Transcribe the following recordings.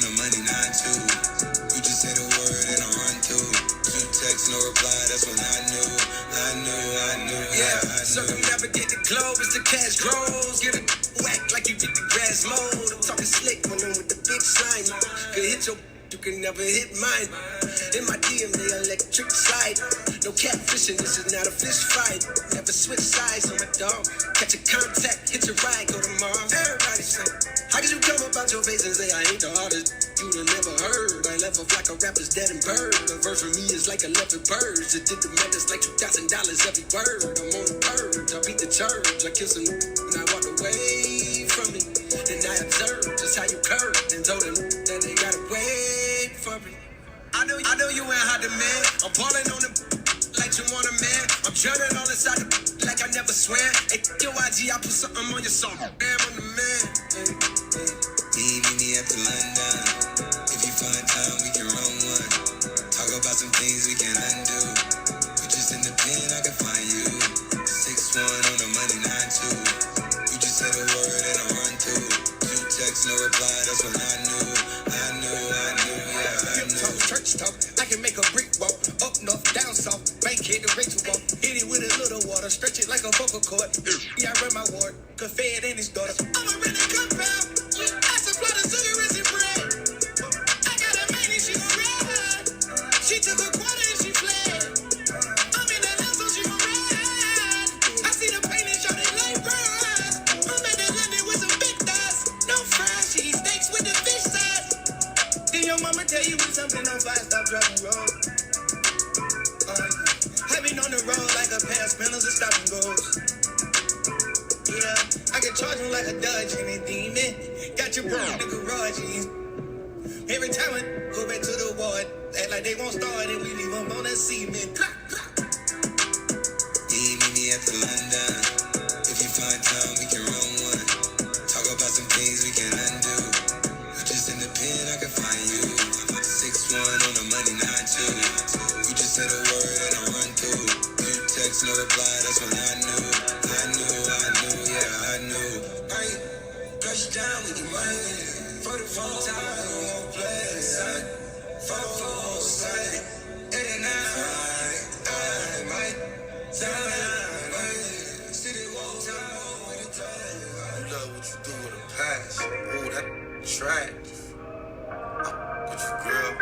the money, 9-2. You just say the word and I run through. Two texts, no reply, that's when I knew. Yeah, circumnavigate the globe as the cash grows. Get a whack like you get the grass mowed. I'm talking slick when I'm with the big slime. Could hit your, you can never hit mine. In my DM, they electric slide. No catfishing, this is not a fish fight. Never switch sides on my dog. Catch a contact, hit your ride, go tomorrow. Everybody say, how could you come about your face and say I ain't the hardest? You'd have never heard. I left off like a rapper's dead and bird. A verse for me is like 11 birds. It did the math, it's like $2,000 every word. I'm on the purge, I beat the church. I kiss him and I walked away from it. Then I observed just how you curved and told them that they gotta wait for me. I know you ain't hot demand. I'm balling on the like you want a man. I'm drowning all inside the like I never swam. Hey, yo, IG, I put something on your song. Damn, I'm the man. Meet me at the London. If you find time, we can run one. Talk about some things we can undo. We just in the pen, I can find you. 6-1 on the money, 9-2. You just say the word and I run through. Two texts, no reply, that's when I knew. Church talk, I can make a brick walk. Up north, down south, bank hit the Rachel walk. Hit it with a little water, stretch it like a vocal cord. Yeah, I run my ward, could fed and his daughter. I'm a really compound, I supply the sugar and bread. I got a man and she gon' ride. She took a quarter and she fled. I'm in the house so she gon' ride. I see the pain and show they like bras. I'm at the London with some big thighs. No fries, she eat steaks with the fish size. Then your mama tell you with something on fire, stop driving road. I've been on the road like a pair of spinners and stop and goes. Yeah, I can charge you like a Dodge and a demon. Got your bro in the garage. Every time I go back to the ward, act like they won't start and we leave them on that cement. Meet me at the London. If you find time, we can run one. Talk about some things we can undo. Just in the pen, I can find you. 6-1 on the money, 9-2. You just said a word and I run through. Two texts, no reply, that's when I knew. Brush down with the money. For the phone time, I won't play. For the phone side. 89, I might time. City wall time with the time. I love what you do with a pass. Oh, that track. What you, girl?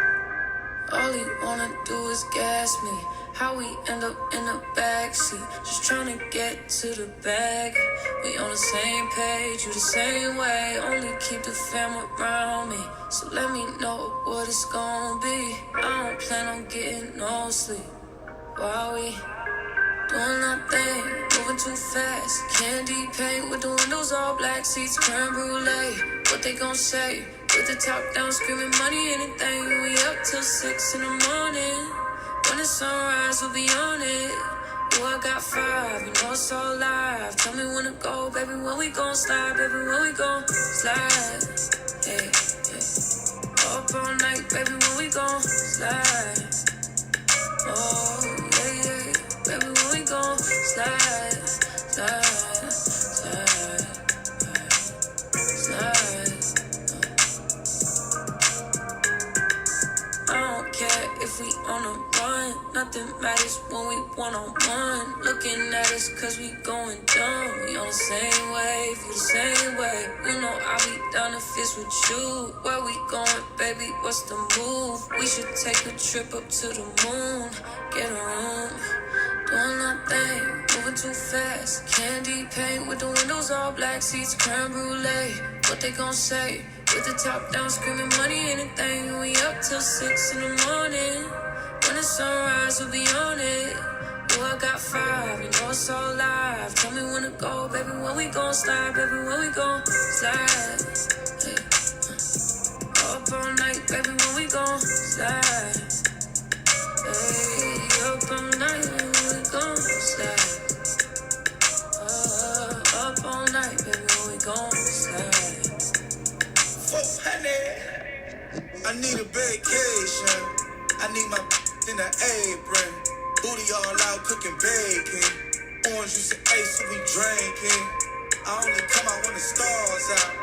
All he wanna do is gas me. How we end up in the backseat, just tryna get to the bag. We on the same page, you the same way. Only keep the fam around me, so let me know what it's gonna be. I don't plan on getting no sleep while we doing nothing, moving too fast. Candy paint with the windows all black, seats creme brulee. What they gon' say? With the top down, screaming money, anything. We up till 6 in the morning. When the sunrise, we'll be on it. Ooh, I got 5, you know it's all live. Tell me when to go, baby, when we gon' slide. Baby, when we gon' slide. Hey, hey. Up all night, baby, when we gon' slide. Oh, yeah, yeah. Baby, when we gon' slide. Slide, slide, slide. I don't care if we on a run. Nothing matters when we one-on-one. Looking at us cause we going dumb. We on the same wave, you the same way. You know I'll be down if it's with you. Where we going, baby, what's the move? We should take a trip up to the moon. Get a room, doing nothing, moving too fast. Candy paint with the windows all black, seats creme brulee. What they gon' say? With the top down, screaming money, anything. We up till 6 in the morning. When the sunrise, we'll be on it. Ooh, I got 5, you know it's all live. Tell me when to go, baby, when we gon' slide. Baby, when we gon' slide. Hey, up all night, baby, when we gon' slide. Hey, up all night, baby, when we gon' slide. Up all night, baby, when we gon' slide. I need a vacation. I need my in the apron. Booty all out cooking bacon. Orange juice and ace we drinking. I only come out when the stars out.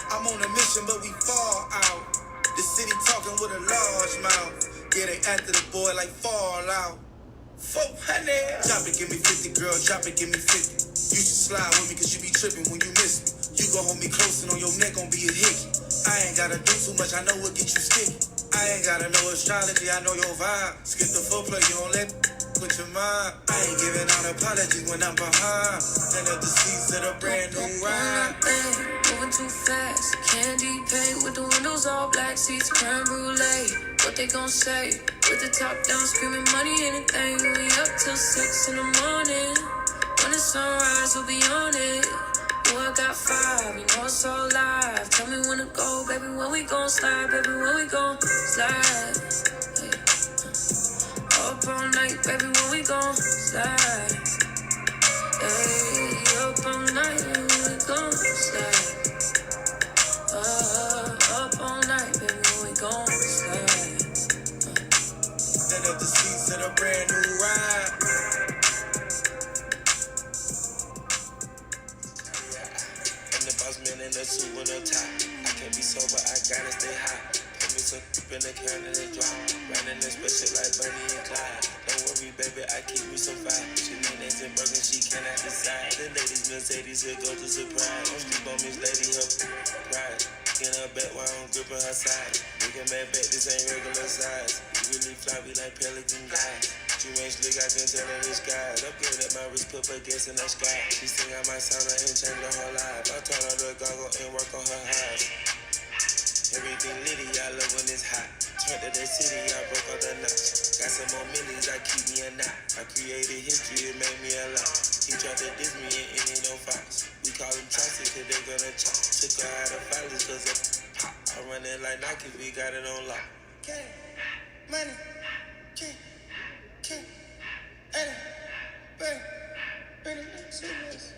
I'm on a mission but we fall out. The with a large mouth. Yeah, they after the boy like Fallout. 400. Drop it, give me 50, girl, drop it, give me 50. You should slide with me, cause you be tripping when you miss me. You gon' hold me close and on your neck gon' be a hickey. I ain't gotta do too much, I know what get you sticky. I ain't gotta know astrology, I know your vibe. Skip the foreplay, you don't let with your mind. I ain't giving out apologies when I'm behind. Then up the seats of the brand new ride. Moving too fast, candy paint with the windows all black, seats creme brulee. What they gon' say? With the top down, screaming money, anything. We up till 6 in the morning. When the sunrise, we'll be on it. Oh, I got 5, you know it's all live. Tell me when to go, baby, when we gon' slide, baby, when we gon' slide. Hey. Up all night, baby, when we gon' slide. Hey, up all night, when we gon' slide. Up all night, baby, when we gon' slide. Then up the seats of the brand new ride. I'm the boss man in the suit with no tie. I can't be sober, I gotta stay high. Put me some in the can and the drop. Riding this special like Bunny and Clyde. Don't worry, baby, I keep me some fire. She names and burgers, she cannot decide. The ladies, Mercedes, here go to surprise. Don't sleep on Miss Lady, her ride. In her back while I'm gripping her side. Looking mad back, this ain't regular size. You really fly me like Pelican guys. You ain't slick, I can tell her this guy. Upgrade at my wrist, put her gas in the sky. She sing I might sound her and change her whole life. I told her to goggle and work on her eyes. Everything litty, I love when it's hot. Turned to the city, I broke all the knots. Got some more millions, I keep me a knot. I created history, it made me a lot. He tried to diss me and it ain't no fox. We call him Chauncey, cause they gonna chop. Took her out of filers, cause of pop. I run it like Nike, we got it on lock. Okay, money, okay. Hey, baby, serious.